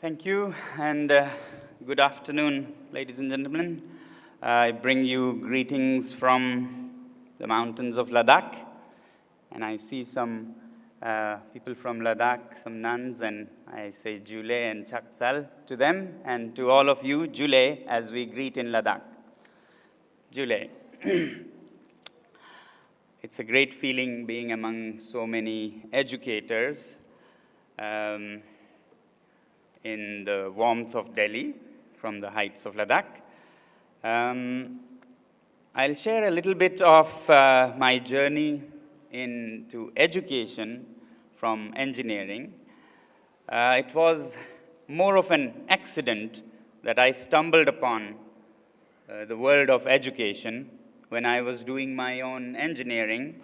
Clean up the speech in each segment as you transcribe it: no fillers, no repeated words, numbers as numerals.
Thank you, and good afternoon, ladies and gentlemen. I bring you greetings from the mountains of Ladakh, and I see some people from Ladakh, some nuns, and I say Jule and Chaksal to them, and to all of you, Jule, as we greet in Ladakh. Jule. It's a great feeling being among so many educators in the warmth of Delhi from the heights of Ladakh. I'll share a little bit of my journey into education from engineering. It was more of an accident that I stumbled upon the world of education when I was doing my own engineering.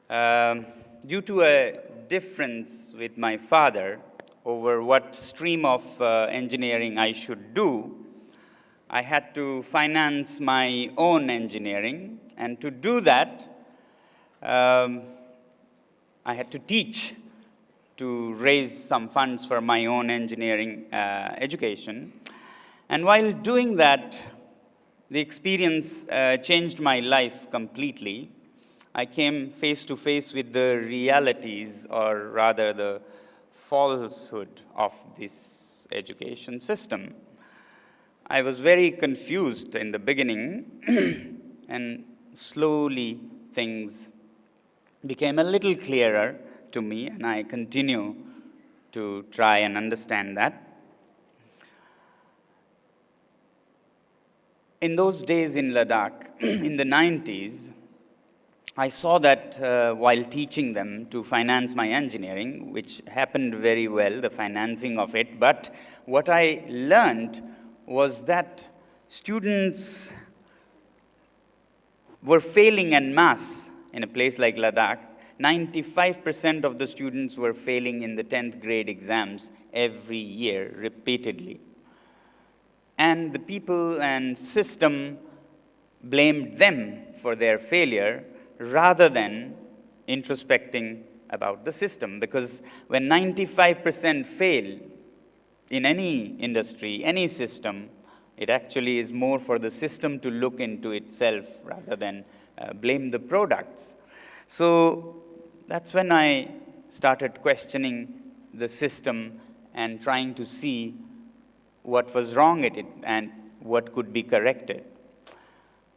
Due to a difference with my father over what stream of engineering I should do, I had to finance my own engineering, and to do that, I had to teach to raise some funds for my own engineering education. And while doing that, the experience changed my life completely. I came face to face with the realities, or rather the falsehood of this education system. I was very confused in the beginning, and slowly things became a little clearer to me, and I continue to try and understand that. In those days in Ladakh, in the 90s, I saw that while teaching them to finance my engineering, which happened very well, the financing of it, but what I learned was that students were failing en masse in a place like Ladakh. 95% of the students were failing in the 10th grade exams every year, repeatedly. And the people and system blamed them for their failure rather than introspecting about the system. Because when 95% fail in any industry, any system, it actually is more for the system to look into itself rather than blame the products. So that's when I started questioning the system and trying to see what was wrong with it and what could be corrected.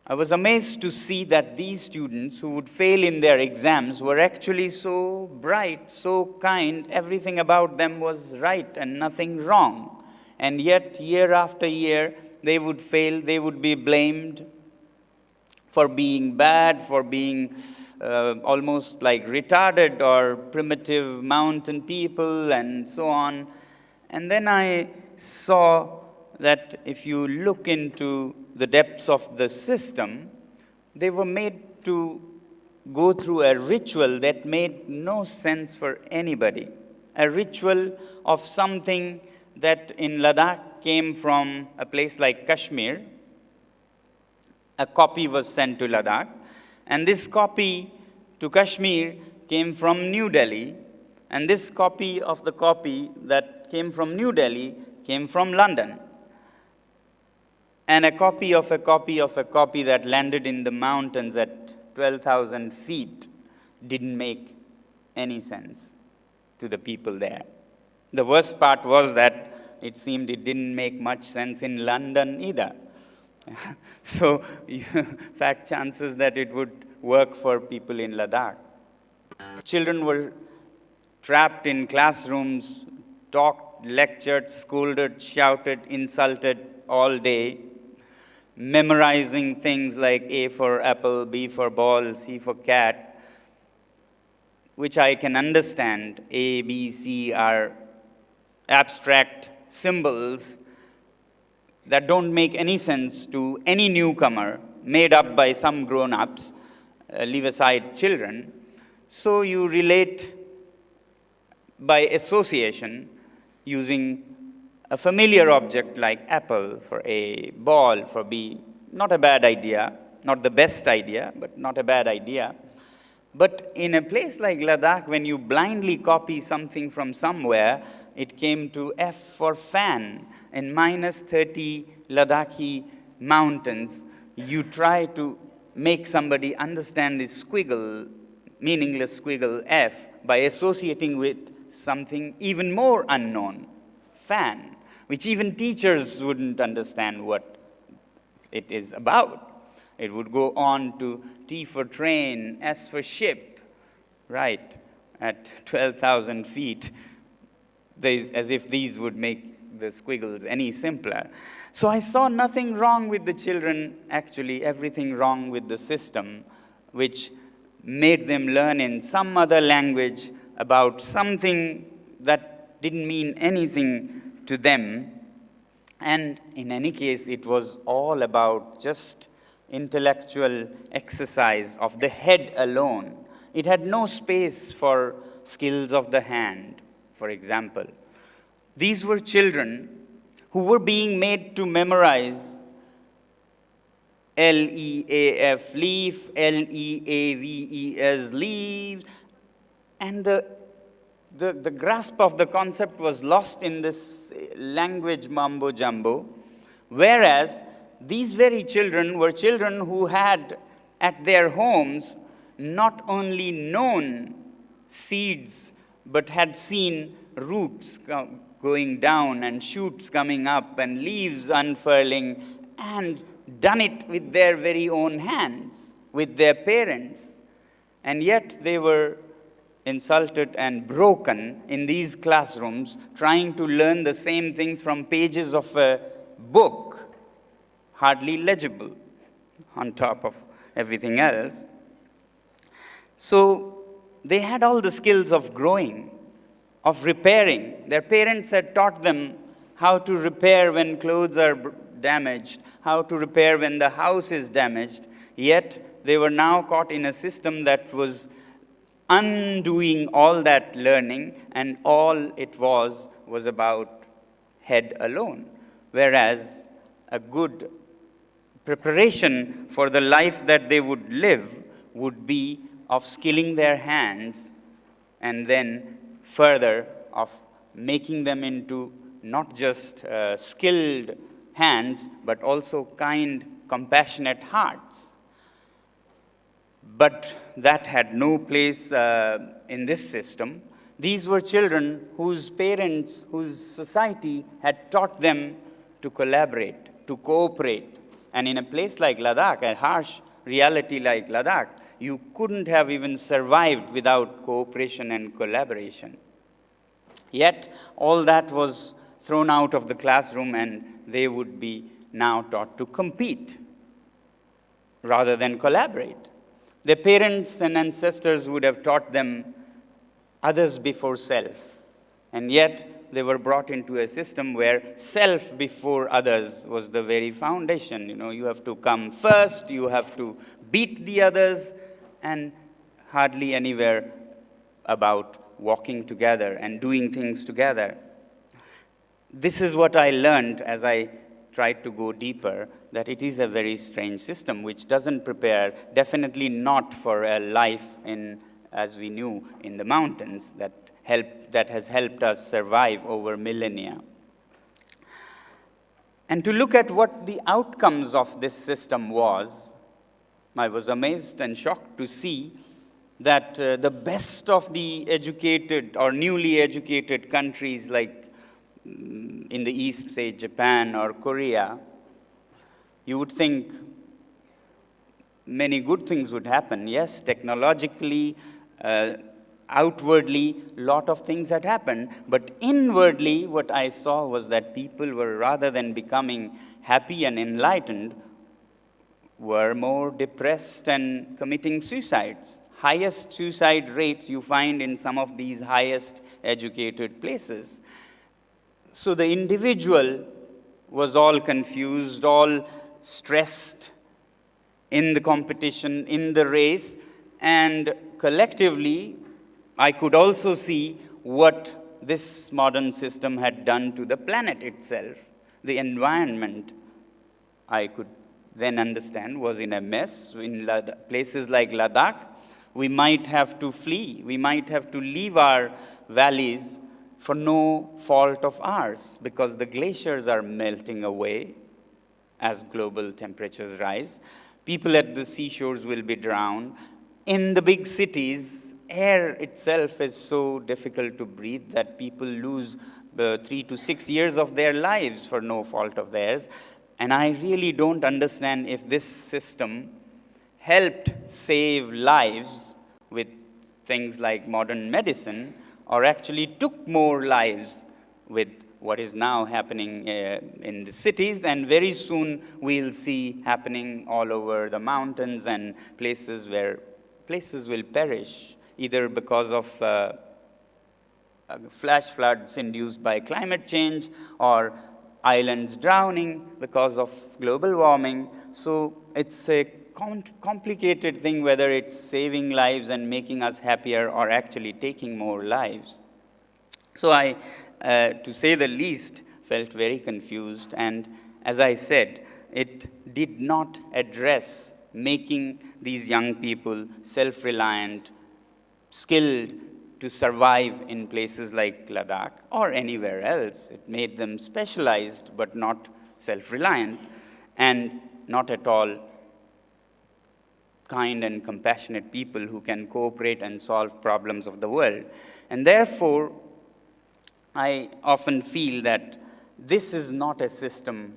I was amazed to see that these students who would fail in their exams were actually so bright, so kind, everything about them was right and nothing wrong. And yet, year after year, they would fail, they would be blamed for being bad, for being almost like retarded or primitive mountain people and so on. And then I saw that if you look into the depths of the system, they were made to go through a ritual that made no sense for anybody. A ritual of something that in Ladakh came from a place like Kashmir. A copy was sent to Ladakh, and this copy to Kashmir came from New Delhi, and this copy of the copy that came from New Delhi came from London. And a copy of a copy of a copy that landed in the mountains at 12,000 feet didn't make any sense to the people there. The worst part was that it seemed it didn't make much sense in London either. So, fact chances that it would work for people in Ladakh. Children were trapped in classrooms, talked, lectured, scolded, shouted, insulted all day, memorizing things like A for apple, B for ball, C for cat, which I can understand. A, B, C are abstract symbols that don't make any sense to any newcomer, made up by some grown-ups, leave aside children. So you relate by association using a familiar object like apple for A, ball for B. Not a bad idea, not the best idea, but not a bad idea. But in a place like Ladakh, when you blindly copy something from somewhere, it came to F for fan. In minus 30 Ladakhi mountains, you try to make somebody understand this squiggle, meaningless squiggle F, by associating with something even more unknown, fan, which even teachers wouldn't understand what it is about. It would go on to T for train, S for ship, right, at 12,000 feet, as if these would make the squiggles any simpler. So I saw nothing wrong with the children, actually everything wrong with the system, which made them learn in some other language about something that didn't mean anything to them. And in any case, it was all about just intellectual exercise of the head alone. It had no space for skills of the hand, for example. These were children who were being made to memorize L-E-A-F, leaf, L-E-A-V-E-S, leaves, and the grasp of the concept was lost in this language mambo-jumbo, whereas these very children were children who had at their homes not only known seeds, but had seen roots going down and shoots coming up and leaves unfurling, and done it with their very own hands, with their parents. And yet they were insulted and broken in these classrooms, trying to learn the same things from pages of a book, hardly legible, on top of everything else. So they had all the skills of growing, of repairing. Their parents had taught them how to repair when clothes are damaged, how to repair when the house is damaged, yet they were now caught in a system that was undoing all that learning, and all it was about head alone. Whereas a good preparation for the life that they would live would be of skilling their hands, and then further of making them into not just skilled hands, but also kind, compassionate hearts. But that had no place in this system. These were children whose parents, whose society had taught them to collaborate, to cooperate. And in a place like Ladakh, a harsh reality like Ladakh, you couldn't have even survived without cooperation and collaboration. Yet, all that was thrown out of the classroom, and they would be now taught to compete rather than collaborate. Their parents and ancestors would have taught them others before self, and yet they were brought into a system where self before others was the very foundation. You have to come first, you have to beat the others, and hardly anywhere about walking together and doing things together. This is what I learned as I tried to go deeper, that it is a very strange system which doesn't prepare, definitely not for a life as we knew, in the mountains that has helped us survive over millennia. And to look at what the outcomes of this system was, I was amazed and shocked to see that the best of the educated or newly educated countries like in the East, say Japan or Korea, you would think many good things would happen. Yes, technologically, outwardly, a lot of things had happened. But inwardly, what I saw was that people were, rather than becoming happy and enlightened, were more depressed and committing suicides. Highest suicide rates you find in some of these highest educated places. So the individual was all confused, all stressed in the competition, in the race, and collectively, I could also see what this modern system had done to the planet itself. The environment, I could then understand, was in a mess. In places like Ladakh, we might have to flee. We might have to leave our valleys for no fault of ours, because the glaciers are melting away as global temperatures rise. People at the seashores will be drowned. In the big cities, air itself is so difficult to breathe that people lose 3 to 6 years of their lives for no fault of theirs. And I really don't understand if this system helped save lives with things like modern medicine, or actually took more lives with what is now happening in the cities, and very soon we'll see happening all over the mountains and places where places will perish, either because of flash floods induced by climate change, or islands drowning because of global warming. So it's a complicated thing whether it's saving lives and making us happier or actually taking more lives. So I, to say the least, felt very confused. And as I said, it did not address making these young people self-reliant, skilled to survive in places like Ladakh or anywhere else. It made them specialized but not self-reliant, and not at all kind and compassionate people who can cooperate and solve problems of the world. And therefore, I often feel that this is not a system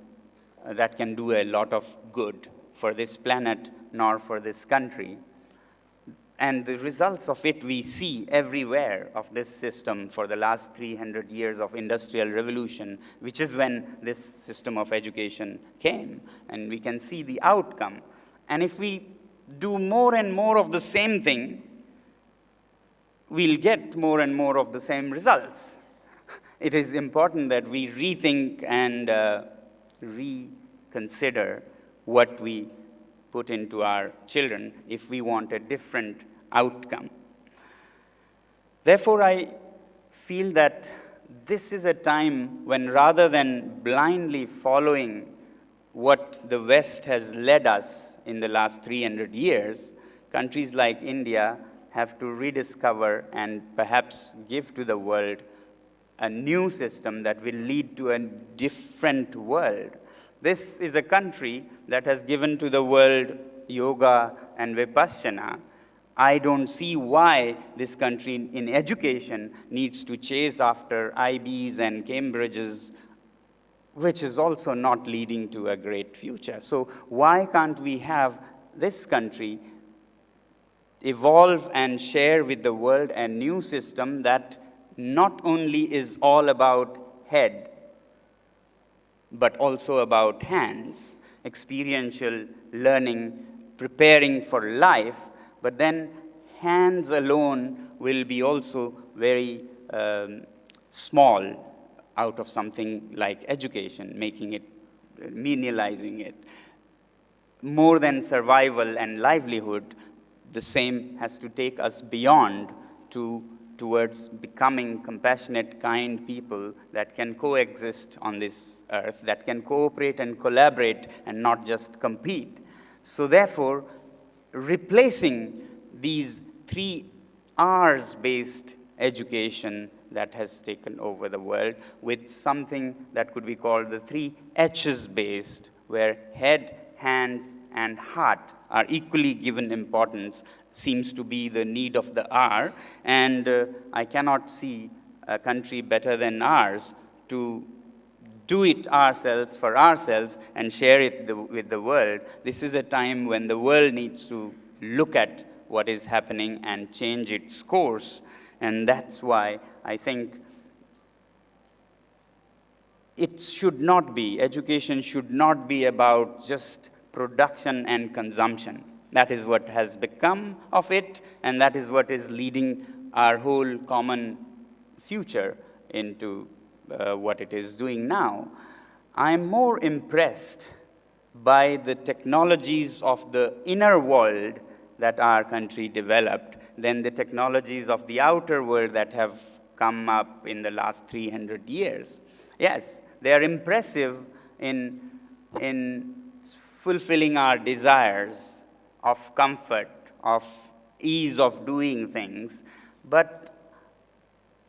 that can do a lot of good for this planet nor for this country. And the results of it we see everywhere of this system for the last 300 years of industrial revolution, which is when this system of education came. And we can see the outcome. And if we do more and more of the same thing, we'll get more and more of the same results. It is important that we rethink and reconsider what we put into our children if we want a different outcome. Therefore, I feel that this is a time when, rather than blindly following what the West has led us in the last 300 years, countries like India have to rediscover and perhaps give to the world a new system that will lead to a different world. This is a country that has given to the world yoga and vipassana. I don't see why this country in education needs to chase after IBs and Cambridges, which is also not leading to a great future. So why can't we have this country evolve and share with the world a new system that not only is all about head, but also about hands, experiential learning, preparing for life, but then hands alone will be also very small out of something like education, making it, menializing it. More than survival and livelihood, the same has to take us beyond towards becoming compassionate, kind people that can coexist on this earth, that can cooperate and collaborate and not just compete. So therefore, replacing these 3 R's-based education that has taken over the world with something that could be called the 3 H's-based, where head, hands, and heart are equally given importance, seems to be the need of the hour. And I cannot see a country better than ours to do it ourselves for ourselves and share it with the world. This is a time when the world needs to look at what is happening and change its course. And that's why I think it should not be, education should not be about just production and consumption. That is what has become of it, and that is what is leading our whole common future into what it is doing now. I'm more impressed by the technologies of the inner world that our country developed than the technologies of the outer world that have come up in the last 300 years. Yes, they are impressive in fulfilling our desires of comfort, of ease of doing things, but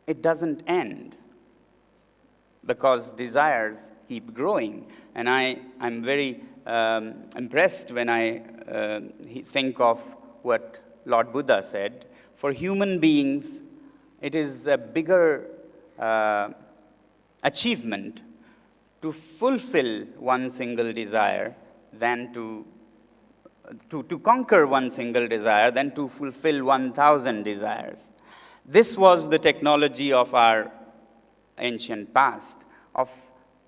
it doesn't end. because desires keep growing. And I'm very impressed when I think of what Lord Buddha said. For human beings, it is a bigger achievement to fulfill one single desire than to conquer one single desire than to fulfill 1,000 desires. This was the technology of our ancient past, of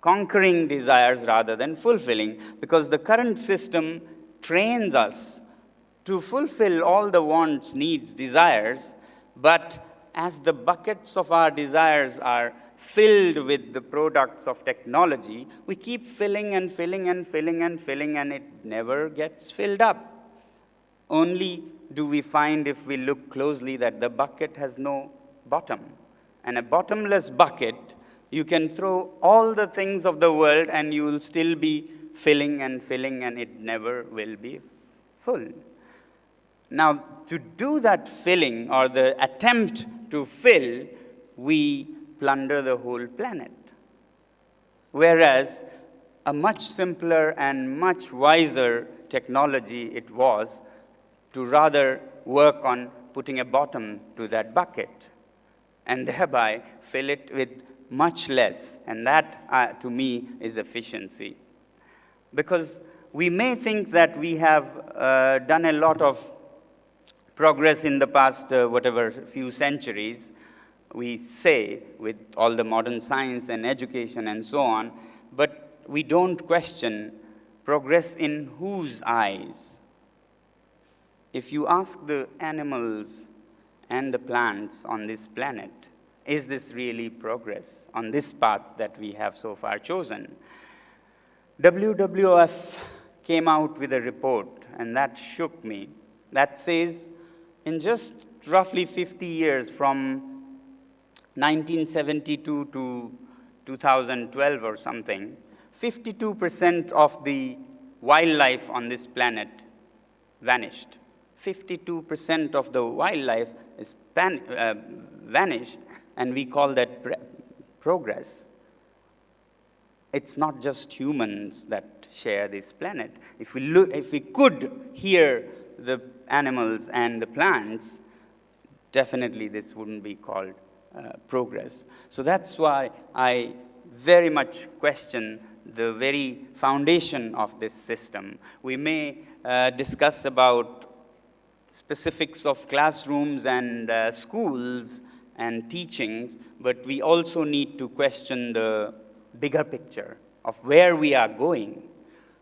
conquering desires rather than fulfilling, because the current system trains us to fulfill all the wants, needs, desires, but as the buckets of our desires are filled with the products of technology, we keep filling and filling and filling and filling, and it never gets filled up. Only do we find, if we look closely, that the bucket has no bottom. And a bottomless bucket, you can throw all the things of the world and you will still be filling and filling, and it never will be full. Now, to do that filling, or the attempt to fill, we plunder the whole planet. Whereas a much simpler and much wiser technology it was to rather work on putting a bottom to that bucket and thereby fill it with much less. And that, to me, is efficiency. Because we may think that we have done a lot of progress in the past, few centuries, we say, with all the modern science and education and so on, but we don't question progress in whose eyes? If you ask the animals and the plants on this planet, is this really progress on this path that we have so far chosen? WWF came out with a report, and that shook me, that says in just roughly 50 years, from 1972 to 2012 or something, 52% of the wildlife on this planet vanished. 52% of the wildlife is vanished, and we call that progress. It's not just humans that share this planet. If we could hear the animals and the plants, definitely this wouldn't be called progress. So that's why I very much question the very foundation of this system. We may discuss about specifics of classrooms and schools and teachings, but we also need to question the bigger picture of where we are going.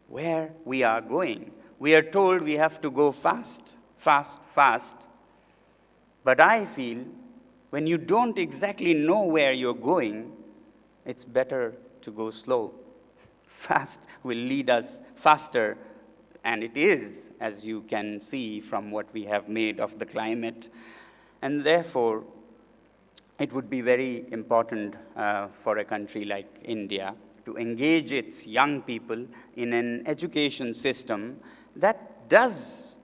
Where we are going. We are told we have to go fast, fast, fast. But I feel when you don't exactly know where you're going, it's better to go slow. Fast will lead us faster, and it is, as you can see from what we have made of the climate. And therefore, it would be very important for a country like India to engage its young people in an education system that does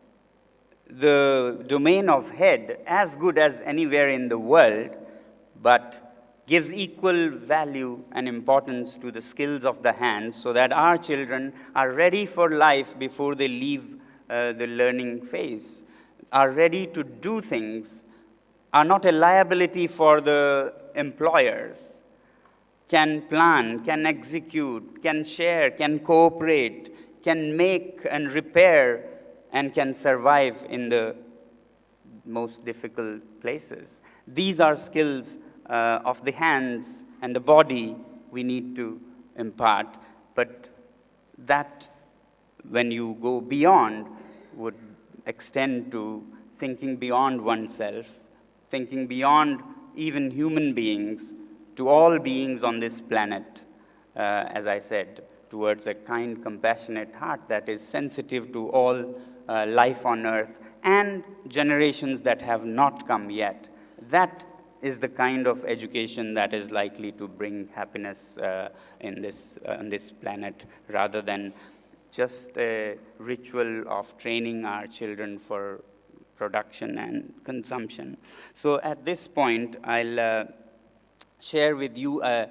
the domain of head as good as anywhere in the world, but gives equal value and importance to the skills of the hands, so that our children are ready for life before they leave the learning phase, are ready to do things, are not a liability for the employers, can plan, can execute, can share, can cooperate, can make and repair, and can survive in the most difficult places. These are skills of the hands and the body we need to impart, but that, when you go beyond, would extend to thinking beyond oneself, thinking beyond even human beings, to all beings on this planet, as I said, towards a kind, compassionate heart that is sensitive to all life on earth and generations that have not come yet. That is the kind of education that is likely to bring happiness on this planet, rather than just a ritual of training our children for production and consumption. So at this point, I'll share with you a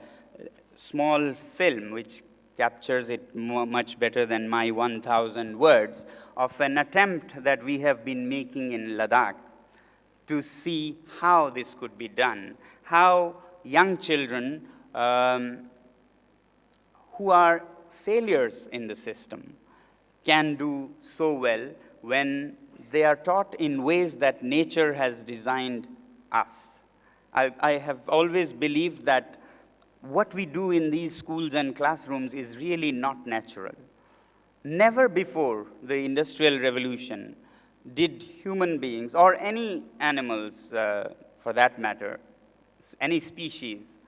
small film, which captures it much better than my 1,000 words, of an attempt that we have been making in Ladakh to see how this could be done, how young children who are failures in the system can do so well when they are taught in ways that nature has designed us. I have always believed that what we do in these schools and classrooms is really not natural. Never before the Industrial Revolution did human beings, or any animals for that matter, any species,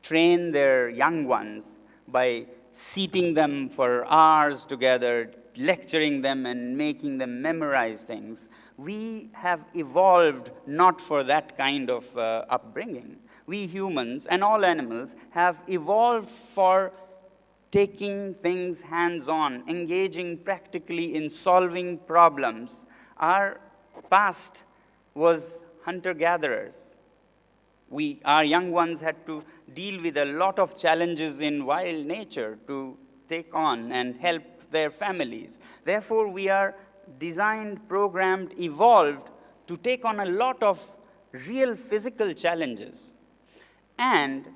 train their young ones by seating them for hours together, lecturing them and making them memorize things. We have evolved not for that kind of upbringing. We humans and all animals have evolved for taking things hands-on, engaging practically in solving problems. Our past was hunter-gatherers. Our young ones had to deal with a lot of challenges in wild nature to take on and help their families. Therefore, we are designed, programmed, evolved to take on a lot of real physical challenges. And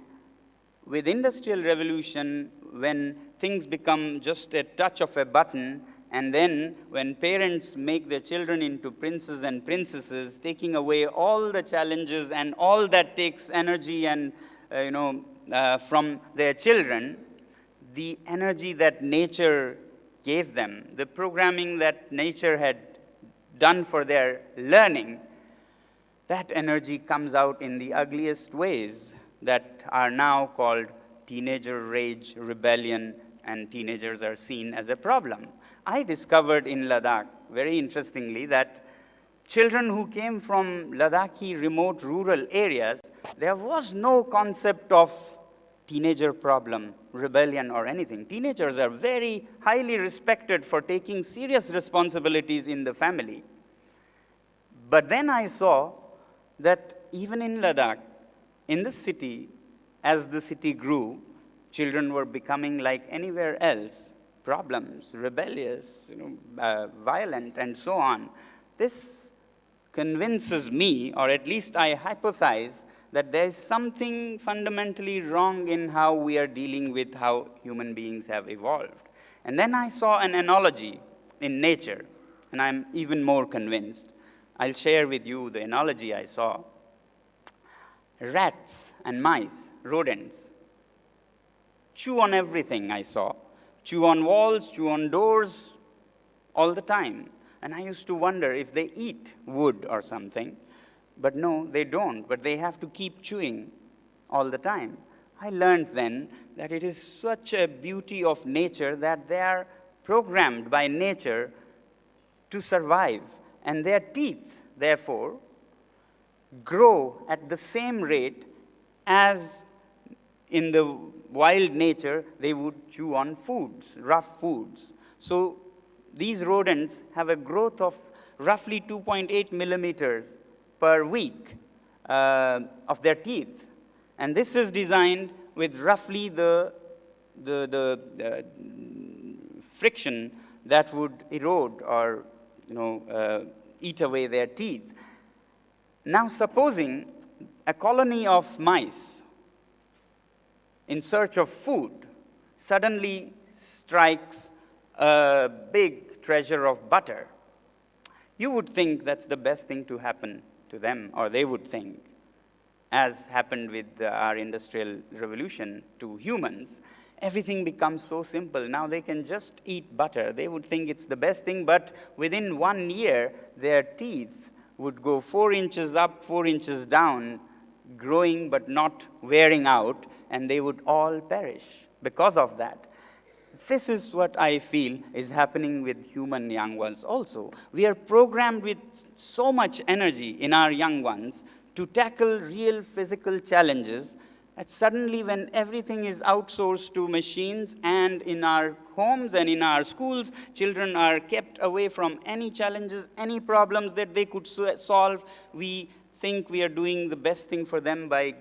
with Industrial Revolution, when things become just a touch of a button, and then when parents make their children into princes and princesses, taking away all the challenges and all that takes energy and from their children, the energy that nature gave them, the programming that nature had done for their learning, that energy comes out in the ugliest ways that are now called teenager rage, rebellion, and teenagers are seen as a problem. I discovered in Ladakh, very interestingly, that children who came from Ladakhi remote rural areas, there was no concept of teenager problem, rebellion, or anything. Teenagers are very highly respected for taking serious responsibilities in the family. But then I saw that even in Ladakh, in the city, as the city grew, children were becoming like anywhere else, problems, rebellious, violent, and so on. This convinces me, or at least I hypothesize, that there is something fundamentally wrong in how we are dealing with how human beings have evolved. And then I saw an analogy in nature, and I'm even more convinced. I'll share with you the analogy I saw. Rats and mice, rodents, chew on everything I saw. Chew on walls, chew on doors, all the time. And I used to wonder if they eat wood or something. But no, they don't. But they have to keep chewing all the time. I learned then that it is such a beauty of nature that they are programmed by nature to survive. And their teeth, therefore, grow at the same rate as in the wild nature they would chew on foods, rough foods. So these rodents have a growth of roughly 2.8 millimeters per week of their teeth. And this is designed with roughly the friction that would erode or eat away their teeth. Now supposing a colony of mice in search of food suddenly strikes a big treasure of butter, you would think that's the best thing to happen to them, or they would think, as happened with our Industrial Revolution to humans. Everything becomes so simple. Now they can just eat butter. They would think it's the best thing, but within 1 year, their teeth would go 4 inches up, 4 inches down, growing but not wearing out, and they would all perish because of that. This is what I feel is happening with human young ones also. We are programmed with so much energy in our young ones to tackle real physical challenges that suddenly when everything is outsourced to machines, and in our homes and in our schools, children are kept away from any challenges, any problems that they could solve, we think we are doing the best thing for them by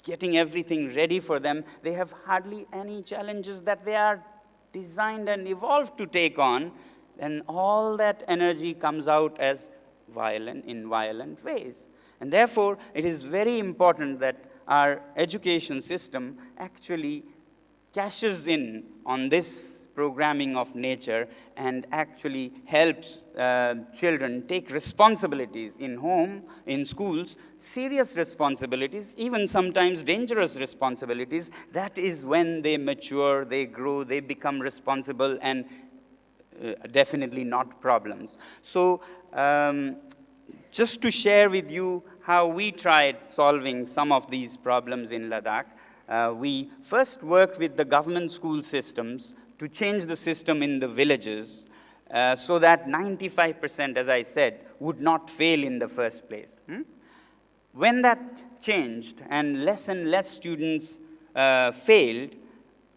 getting everything ready for them. They have hardly any challenges that they are designed and evolved to take on, and all that energy comes out as violent ways. And therefore, it is very important that our education system actually cashes in on this programming of nature and actually helps children take responsibilities in home, in schools, serious responsibilities, even sometimes dangerous responsibilities. That is when they mature, they grow, they become responsible, and definitely not problems. So just to share with you how we tried solving some of these problems in Ladakh, we first worked with the government school systems to change the system in the villages so that 95%, as I said, would not fail in the first place. When that changed and less students failed,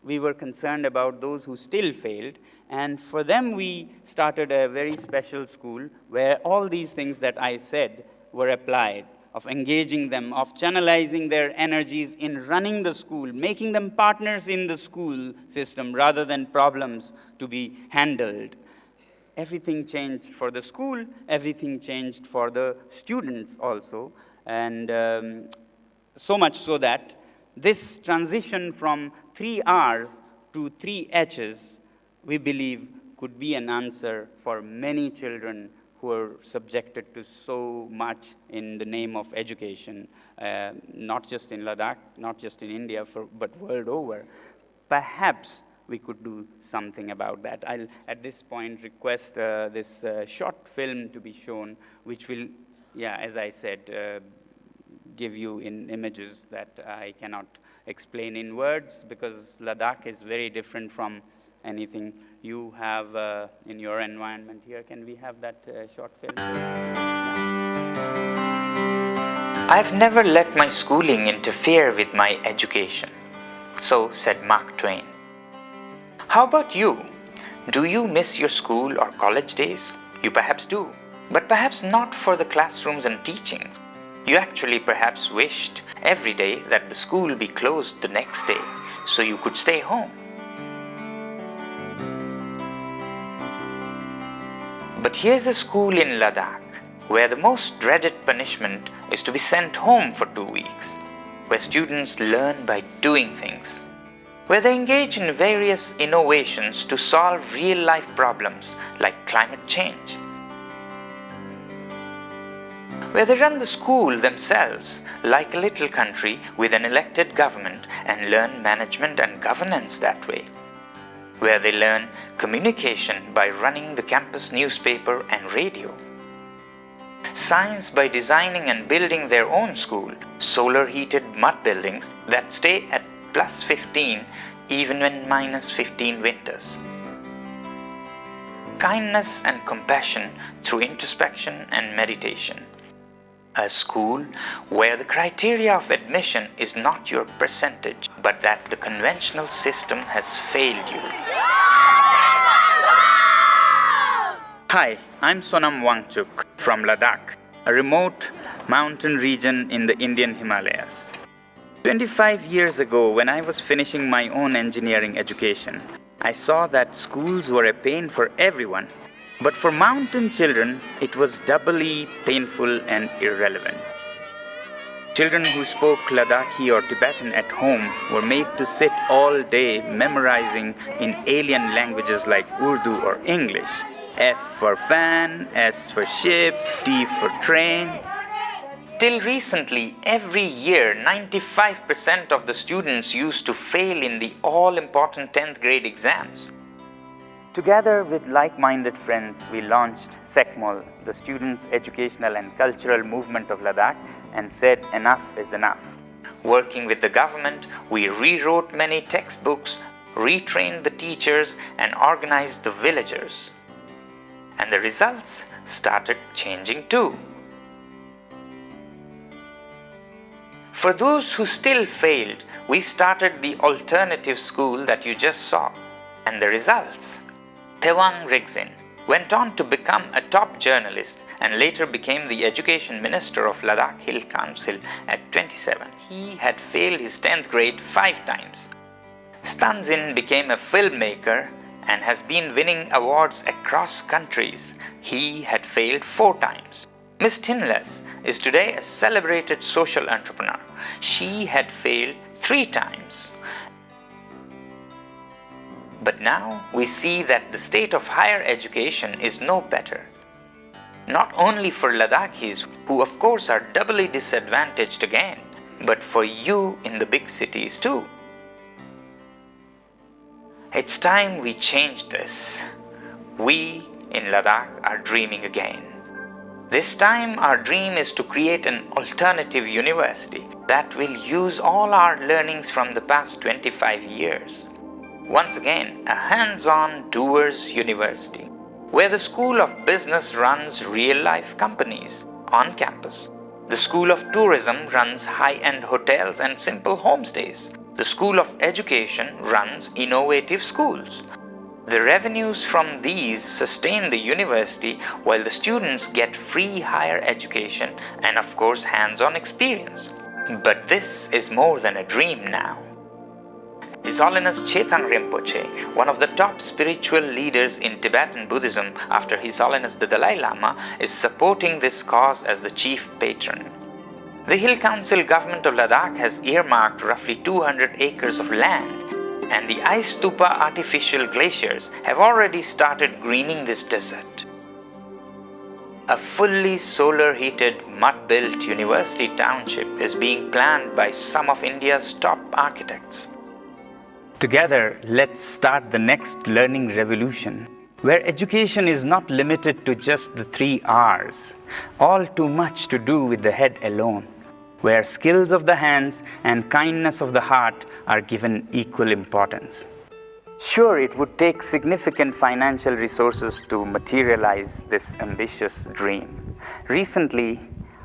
we were concerned about those who still failed. And for them, we started a very special school where all these things that I said were applied, of engaging them, of channelizing their energies in running the school, making them partners in the school system rather than problems to be handled. Everything changed for the school, everything changed for the students also, and so much so that this transition from 3 R's to 3 H's, we believe, could be an answer for many children who are subjected to so much in the name of education, not just in Ladakh, not just in India, but world over. Perhaps we could do something about that. I'll, at this point, request this short film to be shown, which will, as I said, give you in images that I cannot explain in words, because Ladakh is very different from anything you have in your environment here. Can we have that short film? I've never let my schooling interfere with my education, so said Mark Twain. How about you? Do you miss your school or college days? You perhaps do, but perhaps not for the classrooms and teachings. You actually perhaps wished every day that the school be closed the next day so you could stay home. But here's a school in Ladakh where the most dreaded punishment is to be sent home for 2 weeks, where students learn by doing things, where they engage in various innovations to solve real-life problems like climate change, where they run the school themselves like a little country with an elected government and learn management and governance that way, where they learn communication by running the campus newspaper and radio, science by designing and building their own school, solar-heated mud buildings that stay at plus 15 even when minus 15 winters, kindness and compassion through introspection and meditation. A school where the criteria of admission is not your percentage, but that the conventional system has failed you. Hi, I'm Sonam Wangchuk from Ladakh, a remote mountain region in the Indian Himalayas. 25 years ago, when I was finishing my own engineering education, I saw that schools were a pain for everyone. But for mountain children, it was doubly painful and irrelevant. Children who spoke Ladakhi or Tibetan at home were made to sit all day memorizing in alien languages like Urdu or English. F for fan, S for ship, T for train. Till recently, every year, 95% of the students used to fail in the all-important 10th grade exams. Together with like-minded friends, we launched SECMOL, the Students' Educational and Cultural Movement of Ladakh, and said enough is enough. Working with the government, we rewrote many textbooks, retrained the teachers, and organized the villagers. And the results started changing too. For those who still failed, we started the alternative school that you just saw. And the results? Tewang Rigzin went on to become a top journalist and later became the education minister of Ladakh Hill Council at 27. He had failed his 10th grade 5 times. Stanzin became a filmmaker and has been winning awards across countries. He had failed 4 times. Miss Tinless is today a celebrated social entrepreneur. She had failed 3 times. But now we see that the state of higher education is no better. Not only for Ladakhis, who of course are doubly disadvantaged again, but for you in the big cities too. It's time we change this. We in Ladakh are dreaming again. This time our dream is to create an alternative university that will use all our learnings from the past 25 years. Once again, a hands-on doers university, where the School of Business runs real-life companies on campus. The School of Tourism runs high-end hotels and simple homestays. The School of Education runs innovative schools. The revenues from these sustain the university while the students get free higher education and of course hands-on experience. But this is more than a dream now. His Holiness Chetsang Rinpoche, one of the top spiritual leaders in Tibetan Buddhism after His Holiness the Dalai Lama, is supporting this cause as the chief patron. The Hill Council government of Ladakh has earmarked roughly 200 acres of land, and the ice stupa artificial glaciers have already started greening this desert. A fully solar-heated, mud-built university township is being planned by some of India's top architects. Together, let's start the next learning revolution, where education is not limited to just the 3 R's, all too much to do with the head alone, where skills of the hands and kindness of the heart are given equal importance. Sure, it would take significant financial resources to materialize this ambitious dream. Recently,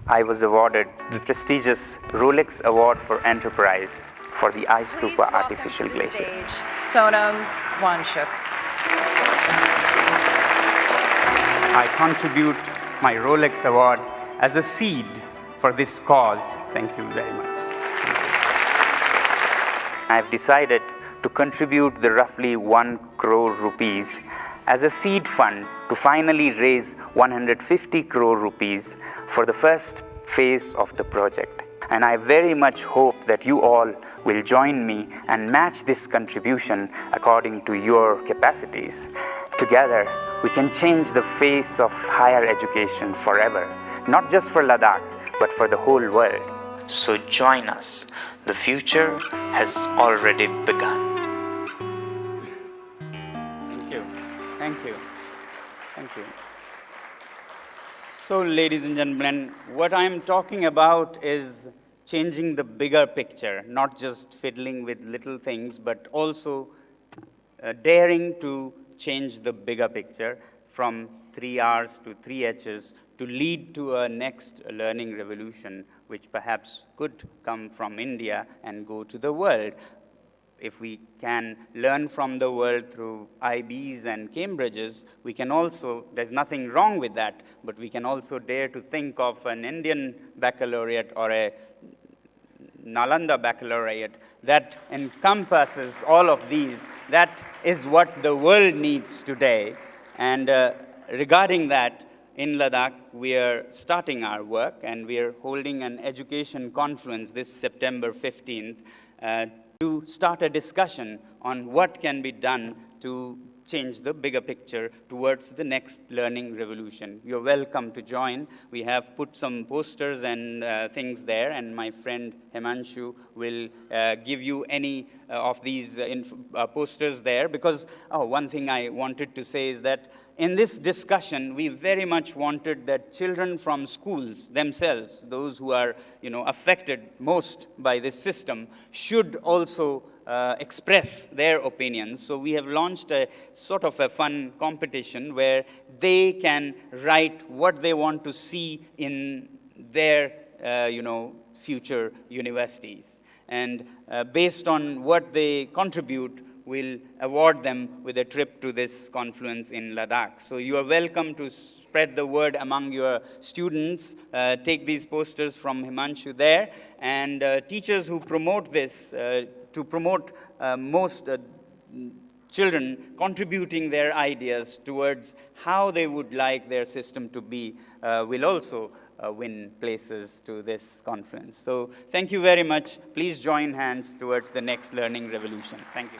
I was awarded the prestigious Rolex Award for Enterprise for the ice stupa artificial glaciers. Sonam, Wangchuk. I contribute my Rolex Award as a seed for this cause. Thank you very much. I have decided to contribute the roughly 1 crore rupees as a seed fund to finally raise 150 crore rupees for the first phase of the project. And I very much hope that you all will join me and match this contribution according to your capacities. Together, we can change the face of higher education forever, not just for Ladakh, but for the whole world. So join us. The future has already begun. Thank you. Thank you. Thank you. So, ladies and gentlemen, what I'm talking about is changing the bigger picture, not just fiddling with little things, but also daring to change the bigger picture from 3 R's to 3 H's to lead to a next learning revolution, which perhaps could come from India and go to the world. If we can learn from the world through IBs and Cambridges, we can also, there's nothing wrong with that, but we can also dare to think of an Indian baccalaureate or a Nalanda baccalaureate that encompasses all of these. That is what the world needs today. And regarding that, in Ladakh, we are starting our work, and we are holding an education conference this September 15th to start a discussion on what can be done to change the bigger picture towards the next learning revolution. You're welcome to join. We have put some posters and things there, and my friend Himanshu will give you any of these posters there, because one thing I wanted to say is that in this discussion, we very much wanted that children from schools themselves, those who are affected most by this system, should also express their opinions. So we have launched a sort of a fun competition where they can write what they want to see in their future universities. And based on what they contribute, we'll award them with a trip to this confluence in Ladakh. So you are welcome to spread the word among your students. Take these posters from Himanshu there, and teachers who promote this, to promote most children contributing their ideas towards how they would like their system to be will also win places to this conference. So thank you very much. Please join hands towards the next learning revolution. Thank you.